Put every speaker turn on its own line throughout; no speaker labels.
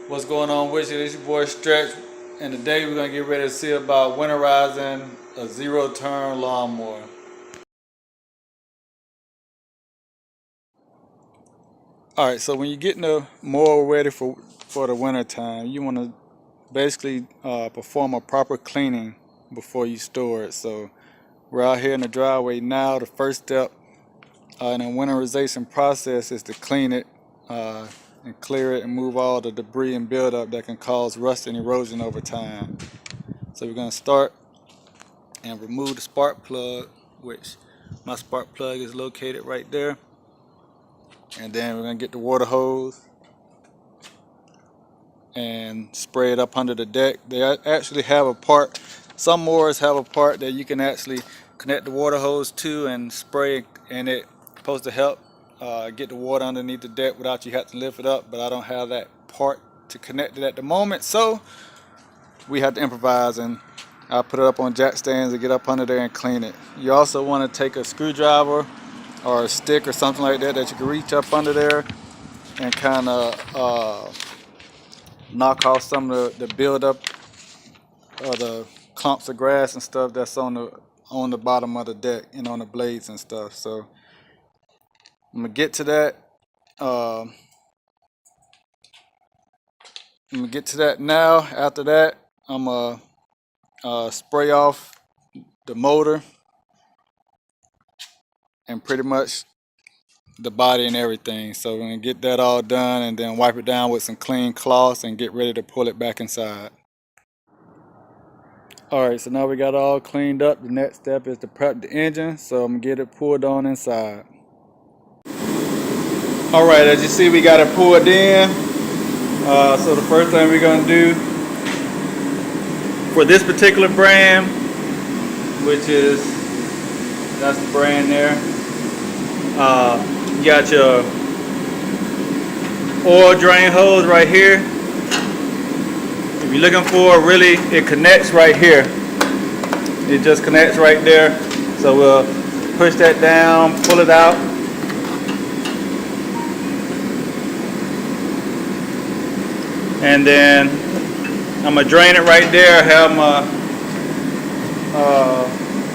What's going on with you? This your boy Stretch, and today we're gonna get ready to see about winterizing a zero-turn lawnmower. All right, so when you're getting the mower ready for the winter time, you want to basically perform a proper cleaning before you store it. So we're out here in the driveway now. The first step in the winterization process is to clean it and clear it and move all the debris and buildup that can cause rust and erosion over time. So we're gonna start and remove the spark plug, which my spark plug is located right there. And then we're gonna get the water hose and spray it up under the deck. They actually have a part, some mowers have a part that you can actually connect the water hose to and spray, and it's supposed to help get the water underneath the deck without you having to lift it up, but I don't have that part to connect it at the moment, so we have to improvise, and I'll put it up on jack stands and get up under there and clean it. You also want to take a screwdriver or a stick or something like that that you can reach up under there and kind of knock off some of the buildup of the clumps of grass and stuff that's on the bottom of the deck and on the blades and stuff. So I'm gonna get to that. I'm gonna get to that now. After that, I'm gonna spray off the motor and pretty much the body and everything. So we're gonna get that all done and then wipe it down with some clean cloths and get ready to pull it back inside. Alright, so now we got it all cleaned up. The next step is to prep the engine, so I'm gonna get it pulled on inside. Alright, as you see, we got it pulled in. So the first thing we're gonna do for this particular brand, which is, that's the brand there, you got your oil drain hose right here. If you're looking for, really, it connects right here. It just connects right there. So we'll push that down, pull it out. And then I'm gonna drain it right there. I have my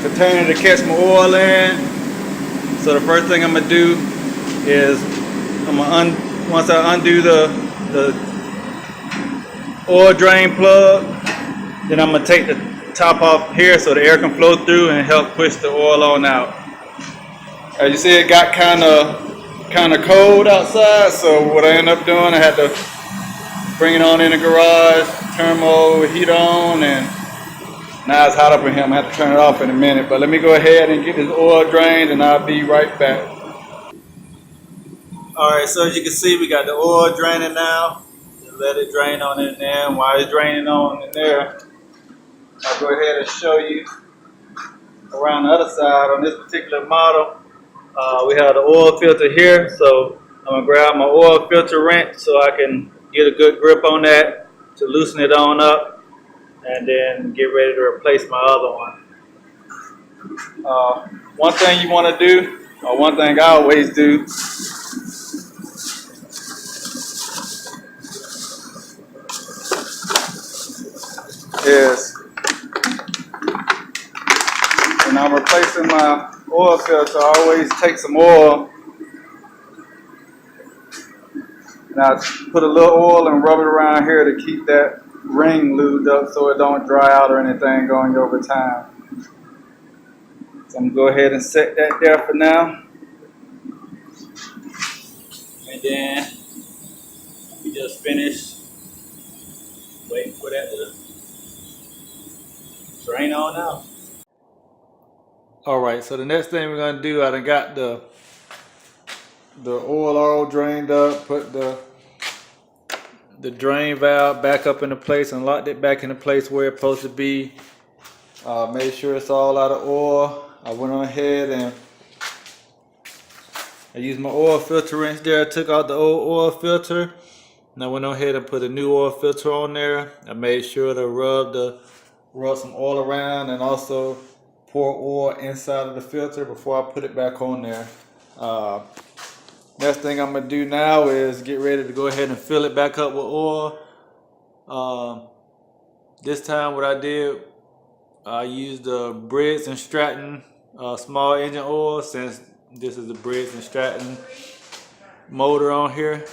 container to catch my oil in. So the first thing I'm gonna do is once I undo the oil drain plug, then I'm gonna take the top off here so the air can flow through and help push the oil on out. As you see, it got kind of cold outside, so what I ended up doing, I had to bring it on in the garage, turn my heat on, and now it's hot up in here. I'm gonna have to turn it off in a minute, but let me go ahead and get this oil drained and I'll be right back. Alright, so as you can see, we got the oil draining now. Just let it drain on in there, and while it's draining on in there, I'll go ahead and show you around the other side. On this particular model, we have the oil filter here, so I'm gonna grab my oil filter wrench so I can get a good grip on that to loosen it on up, and then get ready to replace my other one. One thing you want to do, or one thing I always do, is when I'm replacing my oil filter, I always take some oil and I put a little oil and rub it around here to keep that ring lubed up so it don't dry out or anything going over time. So I'm gonna go ahead and set that there for now. And then we just finished waiting for that to drain on out. Alright, so the next thing we're gonna do, I done got the oil all drained up, put the drain valve back up into place and locked it back into place where it's supposed to be. Made sure it's all out of oil. I went on ahead and I used my oil filter wrench there. I took out the old oil filter and I went on ahead and put a new oil filter on there. I made sure to rub some oil around and also pour oil inside of the filter before I put it back on there. Next thing I'm gonna do now is get ready to go ahead and fill it back up with oil. This time what I did, I used the Briggs and Stratton small engine oil, since this is the Briggs and Stratton motor on here.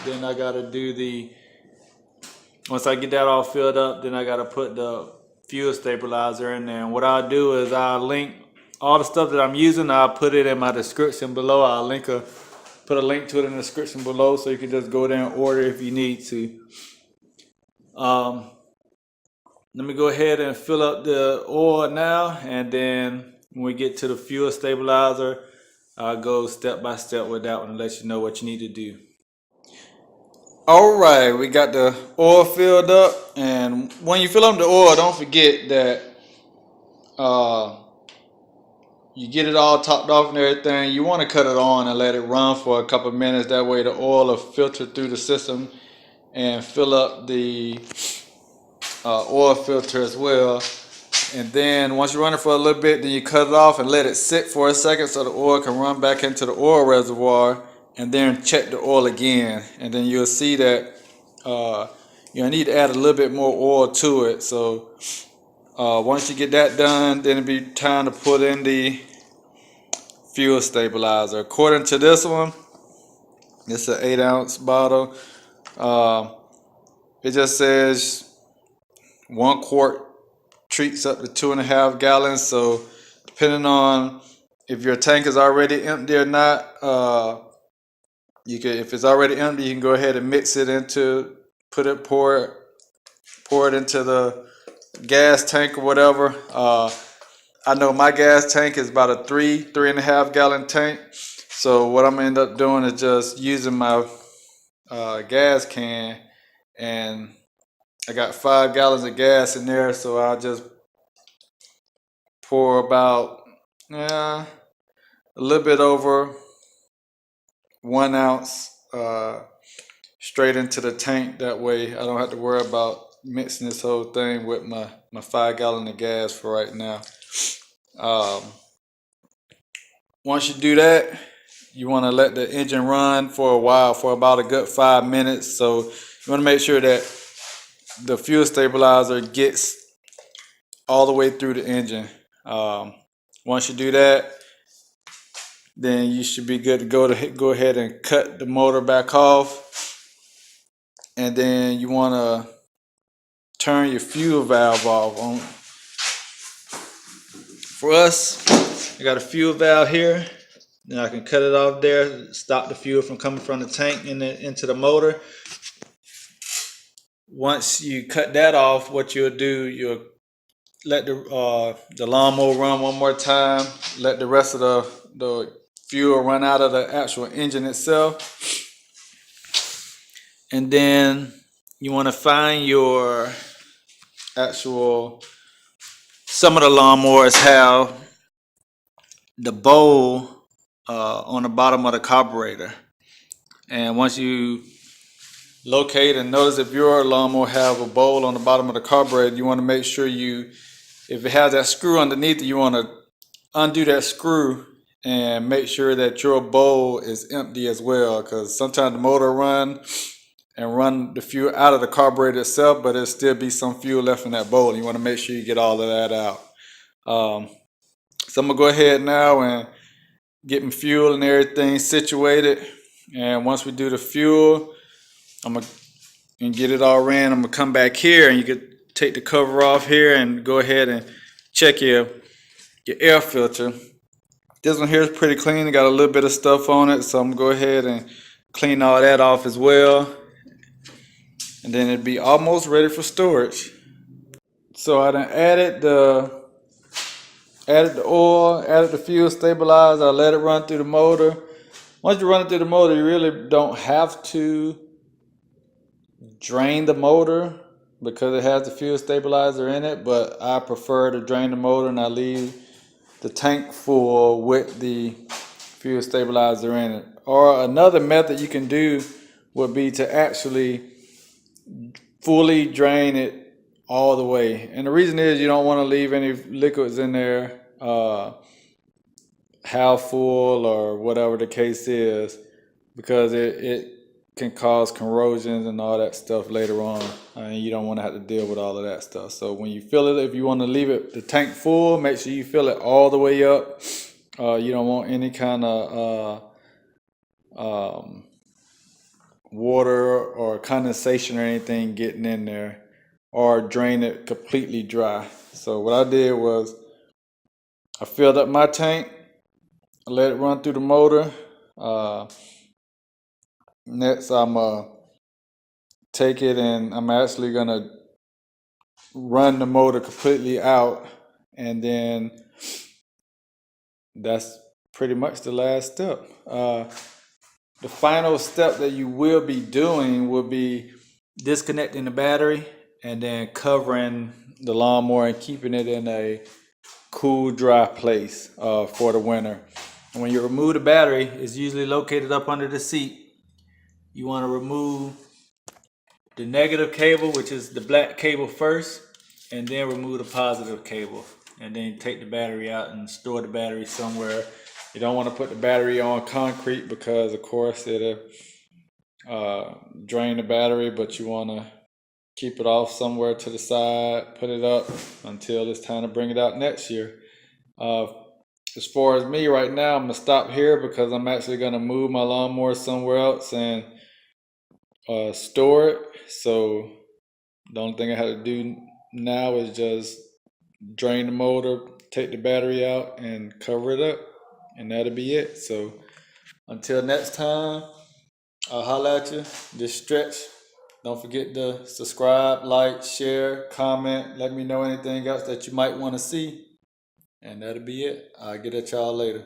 Then I gotta do once I get that all filled up, then I gotta put the fuel stabilizer in there. And what I'll do is I'll link all the stuff that I'm using. I'll put it in my description below. Put a link to it in the description below, so you can just go there and order if you need to. Um, Let me go ahead and fill up the oil now, and then when we get to the fuel stabilizer, I'll go step by step with that one and let you know what you need to do. All right, we got the oil filled up, and when you fill up the oil, don't forget that you get it all topped off and everything. You want to cut it on and let it run for a couple of minutes. That way the oil will filter through the system and fill up the oil filter as well. And then once you run it for a little bit, then you cut it off and let it sit for a second so the oil can run back into the oil reservoir, and then check the oil again. And then you'll see that you'll need to add a little bit more oil to it. So once you get that done, then it'll be time to put in the fuel stabilizer. According to this one, it's an 8-ounce bottle. It just says 1 quart treats up to 2.5 gallons. So depending on if your tank is already empty or not, if it's already empty, you can go ahead and mix it into, pour it into the gas tank or whatever. I know my gas tank is about a 3.5 gallon tank. So what I'm gonna end up doing is just using my gas can, and I got 5 gallons of gas in there. So I'll just pour about a little bit over 1 ounce straight into the tank. That way I don't have to worry about mixing this whole thing with my 5 gallon of gas for right now. Once you do that, you want to let the engine run for a while, for about a good 5 minutes. So you want to make sure that the fuel stabilizer gets all the way through the engine. Once you do that, then you should be good to go ahead and cut the motor back off. And then you want to turn your fuel valve off. For us, I got a fuel valve here. Then I can cut it off there, stop the fuel from coming from the tank into the motor. Once you cut that off, what you'll do, you'll let the lawnmower run one more time, let the rest of the fuel run out of the actual engine itself. And then you want to find your some of the lawnmowers have the bowl on the bottom of the carburetor. And once you locate and notice if your lawnmower have a bowl on the bottom of the carburetor, you want to make sure if it has that screw underneath it, you want to undo that screw and make sure that your bowl is empty as well, because sometimes the motor run the fuel out of the carburetor itself, but there'll still be some fuel left in that bowl. You want to make sure you get all of that out. So I'm gonna go ahead now and get my fuel and everything situated. And once we do the fuel, and get it all ran, I'm gonna come back here, and you could take the cover off here and go ahead and check your air filter. This one here is pretty clean. It got a little bit of stuff on it, so I'm gonna go ahead and clean all that off as well, and then it'd be almost ready for storage. So I done added the oil, added the fuel stabilizer. I let it run through the motor. Once you run it through the motor, you really don't have to drain the motor because it has the fuel stabilizer in it, but I prefer to drain the motor and I leave the tank full with the fuel stabilizer in it. Or another method you can do would be to actually fully drain it all the way. And the reason is you don't want to leave any liquids in there half full or whatever the case is, because can cause corrosions and all that stuff later on. And you don't want to have to deal with all of that stuff. So when you fill it, if you want to leave it the tank full, make sure you fill it all the way up. You don't want any kind of water or condensation or anything getting in there, or drain it completely dry. So what I did was I filled up my tank, I let it run through the motor. Next, I'm take it and I'm actually gonna run the motor completely out, and then that's pretty much the last step. The final step that you will be doing will be disconnecting the battery and then covering the lawnmower and keeping it in a cool, dry place for the winter. And when you remove the battery, it's usually located up under the seat. You want to remove the negative cable, which is the black cable first, and then remove the positive cable. And then take the battery out and store the battery somewhere. You don't want to put the battery on concrete because, of course, it'll drain the battery, but you want to keep it off somewhere to the side, put it up until it's time to bring it out next year. As far as me right now, I'm going to stop here because I'm actually going to move my lawnmower somewhere else and store it. So the only thing I have to do now is just drain the motor, take the battery out, and cover it up, and that'll be it. So until next time, I'll holler at you. This Stretch. Don't forget to subscribe, like, share, comment. Let me know anything else that you might want to see. And that'll be it. I'll get at y'all later.